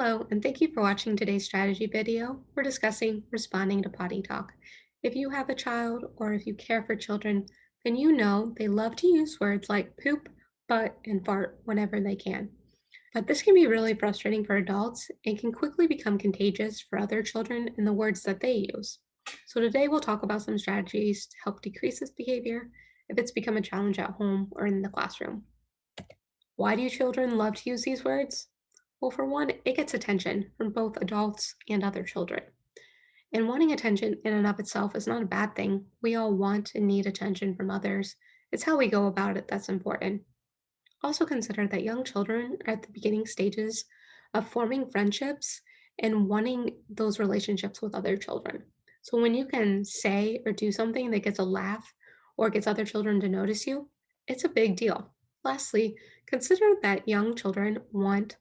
Hello, and thank you for watching today's strategy video. We're discussing responding to potty talk. If you have a child or if you care for children, then you know they love to use words like poop, butt, and fart whenever they can. But this can be really frustrating for adults and can quickly become contagious for other children in the words that they use. So today we'll talk about some strategies to help decrease this behavior if it's become a challenge at home or in the classroom. Why do children love to use these words? Well, for one, it gets attention from both adults and other children. And wanting attention in and of itself is not a bad thing. We all want and need attention from others. It's how we go about it that's important. Also, consider that young children are at the beginning stages of forming friendships and wanting those relationships with other children. So, when you can say or do something that gets a laugh or gets other children to notice you, it's a big deal. Lastly, consider that young children want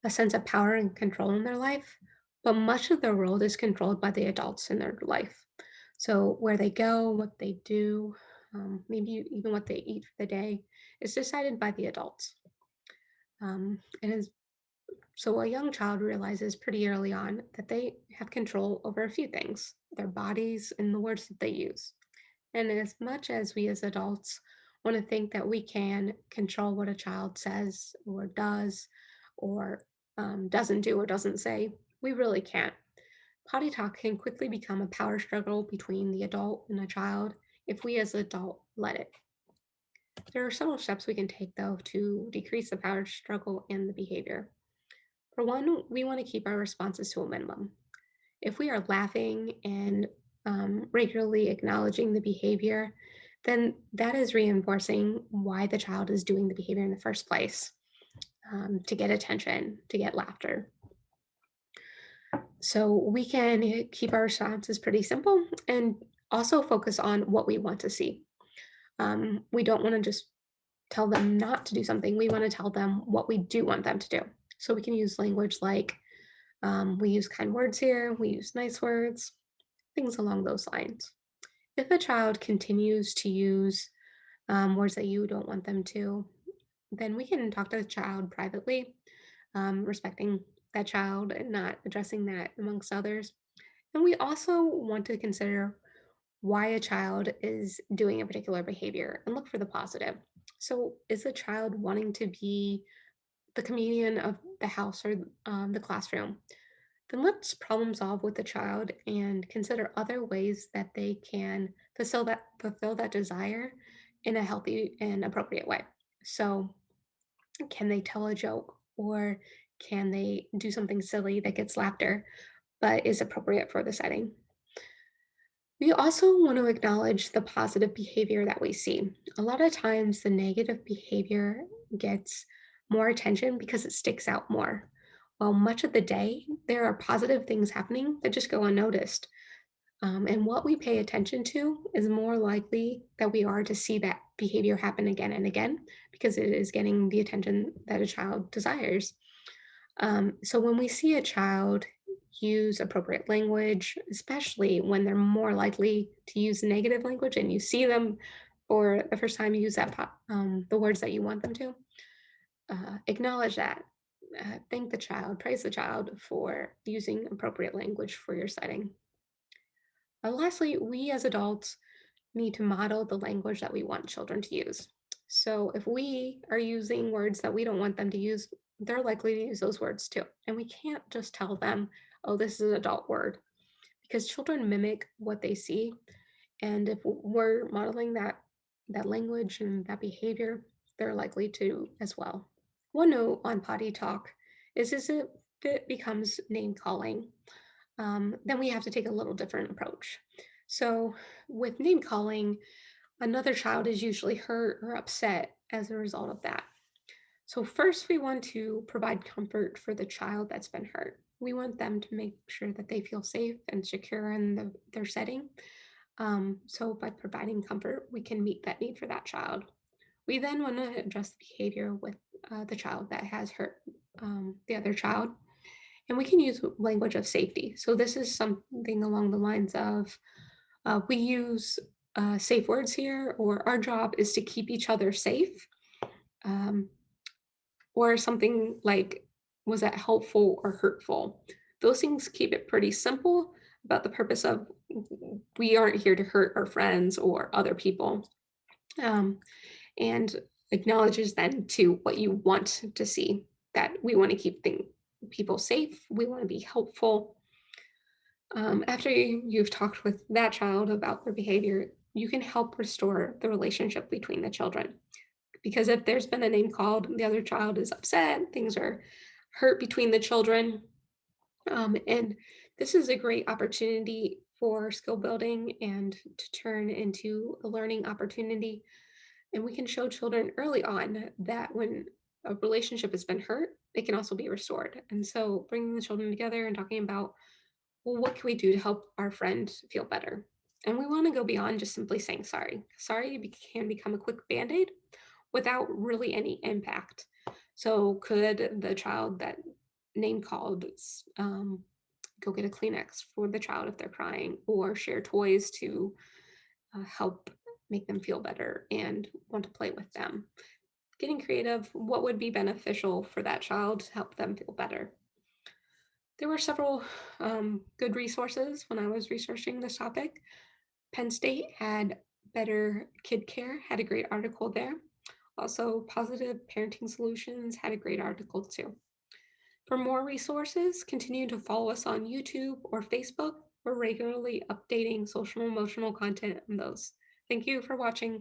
a sense of power and control in their life, but much of their world is controlled by the adults in their life. So, where they go, what they do, maybe even what they eat for the day, is decided by the adults. And is so a young child realizes pretty early on that they have control over a few things: their bodies and the words that they use. And as much as we as adults want to think that we can control what a child says or does or doesn't do or doesn't say, we really can't. Potty talk can quickly become a power struggle between the adult and a child if we as adult let it. There are several steps we can take, though, to decrease the power struggle and the behavior. For one, we want to keep our responses to a minimum. If we are laughing and regularly acknowledging the behavior, then that is reinforcing why the child is doing the behavior in the first place, to get attention, to get laughter. So we can keep our responses pretty simple and also focus on what we want to see. We don't want to just tell them not to do something. We want to tell them what we do want them to do. So we can use language like we use kind words here, we use nice words, things along those lines. If a child continues to use words that you don't want them to, then we can talk to the child privately, respecting that child and not addressing that amongst others. And we also want to consider why a child is doing a particular behavior and look for the positive. So, is the child wanting to be the comedian of the house or the classroom? Then let's problem solve with the child and consider other ways that they can fulfill that desire in a healthy and appropriate way. So, can they tell a joke or can they do something silly that gets laughter but is appropriate for the setting? We also want to acknowledge the positive behavior that we see. A lot of times, the negative behavior gets more attention because it sticks out more. While much of the day, there are positive things happening that just go unnoticed. And what we pay attention to is more likely that we are to see that behavior happen again and again because it is getting the attention that a child desires. So when we see a child use appropriate language, especially when they're more likely to use negative language and you see them for the first time use the words that you want them to, acknowledge that. Thank the child, praise the child for using appropriate language for your setting. Lastly, we as adults need to model the language that we want children to use. So if we are using words that we don't want them to use, they're likely to use those words too. And we can't just tell them, oh, this is an adult word, because children mimic what they see. And if we're modeling that language and that behavior, they're likely to as well. One note on potty talk is if it becomes name calling, then we have to take a little different approach. So, with name calling, another child is usually hurt or upset as a result of that. So, first, we want to provide comfort for the child that's been hurt. We want them to make sure that they feel safe and secure in their setting. So, by providing comfort, we can meet that need for that child. We then want to address the behavior with the child that has hurt the other child, and we can use language of safety. So this is something along the lines of we use safe words here, or our job is to keep each other safe, um, or something like Was that helpful or hurtful? Those things keep it pretty simple about the purpose of we aren't here to hurt our friends or other people. Um, and acknowledges then to what you want to see, that we want to keep people safe, we want to be helpful. After you've talked with that child about their behavior, you can help restore the relationship between the children. Because if there's been a name called, the other child is upset, things are hurt between the children. And this is a great opportunity for skill building and to turn into a learning opportunity. And we can show children early on that when a relationship has been hurt, it can also be restored. And so bringing the children together and talking about, well, what can we do to help our friend feel better? And we want to go beyond just simply saying sorry. Can become a quick band aid without really any impact. So, could the child that name called go get a Kleenex for the child if they're crying, or share toys to help make them feel better and want to play with them? Getting creative, what would be beneficial for that child to help them feel better? There were several good resources when I was researching this topic. Penn State had Better Kid Care, had a great article there. Also, Positive Parenting Solutions had a great article too. For more resources, continue to follow us on YouTube or Facebook. We're regularly updating social emotional content on those. Thank you for watching.